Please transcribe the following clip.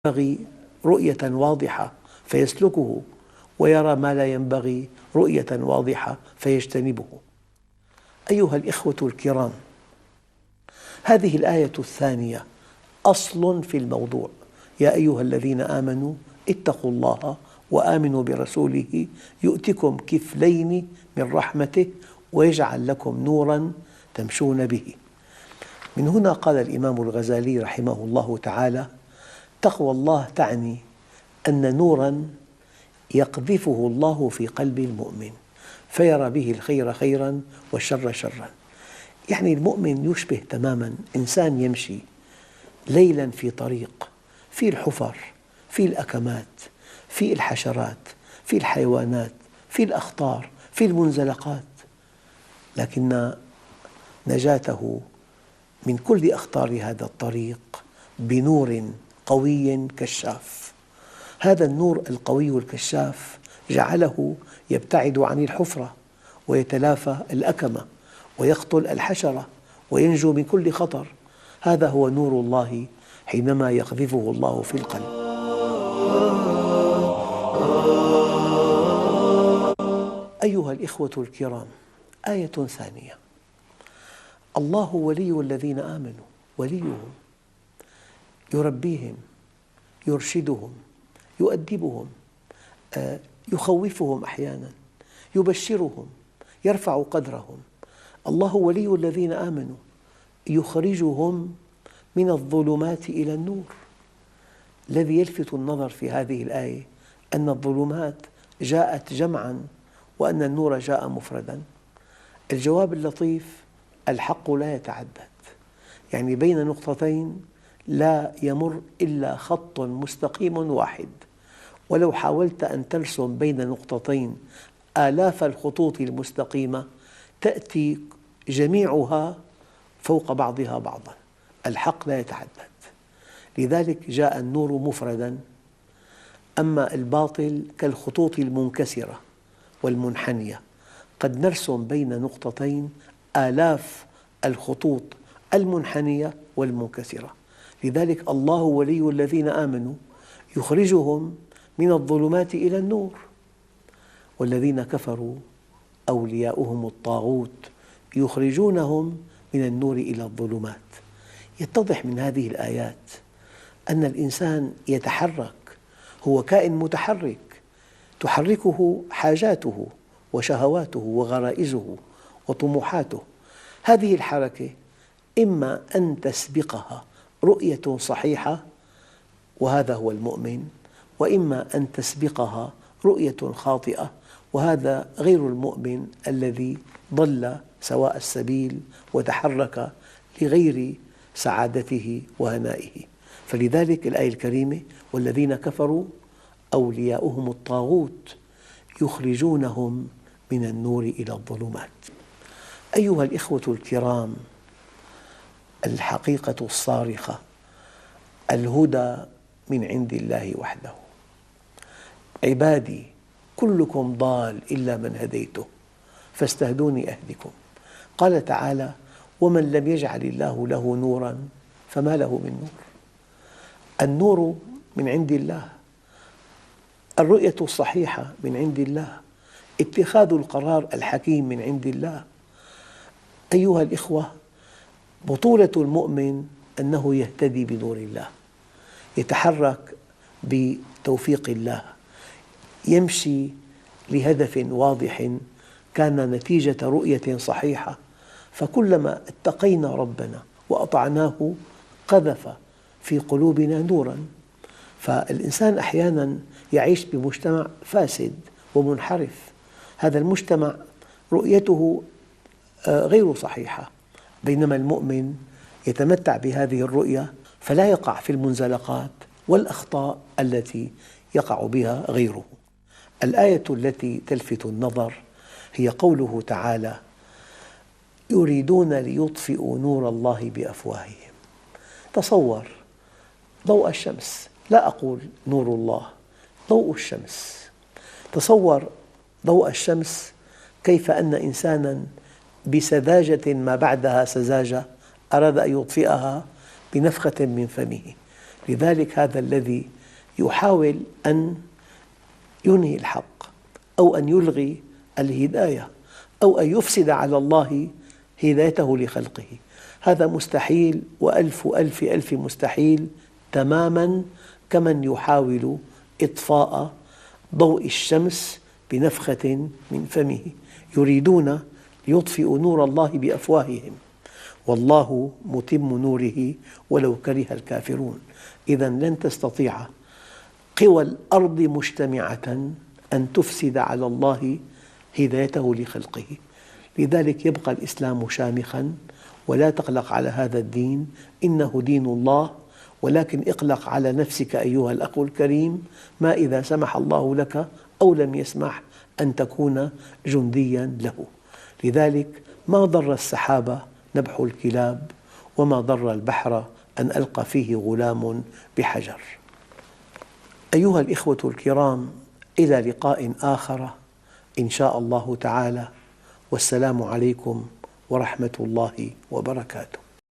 ينبغي رؤية واضحة فيسلكه، ويرى ما لا ينبغي رؤية واضحة فيجتنبه. أيها الإخوة الكرام، هذه الآية الثانية أصل في الموضوع. يا أيها الذين آمنوا اتقوا الله وآمنوا برسوله يؤتكم كفلين من رحمته ويجعل لكم نوراً تمشون به. من هنا قال الإمام الغزالي رحمه الله تعالى: تقوى الله تعني أن نوراً يقذفه الله في قلب المؤمن فيرى به الخير خيراً والشر شراً. يعني المؤمن يشبه تماماً إنسان يمشي ليلاً في طريق، فيه الحفر، فيه الأكمات، فيه الحشرات، فيه الحيوانات، فيه الأخطار، فيه المنزلقات، لكن نجاته من كل أخطار هذا الطريق بنور قوي كشاف. هذا النور القوي الكشاف جعله يبتعد عن الحفرة ويتلافى الأكمة ويقتل الحشرة وينجو من كل خطر. هذا هو نور الله حينما يقذفه الله في القلب. أيها الإخوة الكرام، آية ثانية: الله ولي الذين آمنوا، وليهم يربيهم، يرشدهم، يؤدبهم، يخوفهم أحياناً، يبشرهم، يرفع قدرهم. الله ولي الذين آمنوا يخرجهم من الظلمات إلى النور. الذي يلفت النظر في هذه الآية أن الظلمات جاءت جمعاً وأن النور جاء مفرداً. الجواب اللطيف: الحق لا يتعدد، يعني بين نقطتين لا يمر إلا خط مستقيم واحد، ولو حاولت أن ترسم بين نقطتين آلاف الخطوط المستقيمة تأتي جميعها فوق بعضها بعضاً. الحق لا يتعدد، لذلك جاء النور مفرداً. أما الباطل كالخطوط المنكسرة والمنحنية، قد نرسم بين نقطتين آلاف الخطوط المنحنية والمنكسرة. لذلك الله ولي الذين آمنوا يخرجهم من الظلمات إلى النور، والذين كفروا أولياؤهم الطاغوت يخرجونهم من النور إلى الظلمات. يتضح من هذه الآيات أن الإنسان يتحرك، هو كائن متحرك تحركه حاجاته وشهواته وغرائزه وطموحاته. هذه الحركة إما أن تسبقها رؤية صحيحة، وهذا هو المؤمن، وإما أن تسبقها رؤية خاطئة، وهذا غير المؤمن الذي ضل سواء السبيل وتحرك لغير سعادته وهنائه. فلذلك الآية الكريمة: والذين كفروا أولياؤهم الطاغوت يخرجونهم من النور إلى الظلمات. أيها الإخوة الكرام، الحقيقة الصارخة: الهدى من عند الله وحده. عبادي كلكم ضال إلا من هديته فاستهدوني أهدكم. قال تعالى: ومن لم يجعل الله له نوراً فما له من نور. النور من عند الله، الرؤية الصحيحة من عند الله، اتخاذ القرار الحكيم من عند الله. أيها الإخوة، بطولة المؤمن أنه يهتدي بنور الله، يتحرك بتوفيق الله، يمشي لهدف واضح كان نتيجة رؤية صحيحة. فكلما اتقينا ربنا وأطعناه قذف في قلوبنا نوراً. فالإنسان أحياناً يعيش بمجتمع فاسد ومنحرف، هذا المجتمع رؤيته غير صحيحة، بينما المؤمن يتمتع بهذه الرؤية فلا يقع في المنزلقات والأخطاء التي يقع بها غيره. الآية التي تلفت النظر هي قوله تعالى: يريدون ليطفئوا نور الله بأفواههم. تصور ضوء الشمس، لا أقول نور الله، ضوء الشمس. تصور ضوء الشمس، كيف أن إنساناً بسذاجة ما بعدها سذاجة أراد أن يطفئها بنفخة من فمه. لذلك هذا الذي يحاول أن ينهي الحق أو أن يلغي الهداية أو أن يفسد على الله هدايته لخلقه، هذا مستحيل وألف ألف ألف مستحيل تماماً، كمن يحاول إطفاء ضوء الشمس بنفخة من فمه، يريدون ليطفئوا نور الله بأفواههم والله متم نوره ولو كره الكافرون. إذا لن تستطيع قوى الأرض مجتمعة أن تفسد على الله هدايته لخلقه، لذلك يبقى الإسلام شامخاً، ولا تقلق على هذا الدين، إنه دين الله، ولكن اقلق على نفسك أيها الأخ الكريم، ما إذا سمح الله لك أو لم يسمح أن تكون جندياً له. لذلك ما ضر السحاب نبح الكلاب، وما ضر البحر أن ألقى فيه غلام بحجر. أيها الإخوة الكرام، إلى لقاء آخر إن شاء الله تعالى، والسلام عليكم ورحمة الله وبركاته.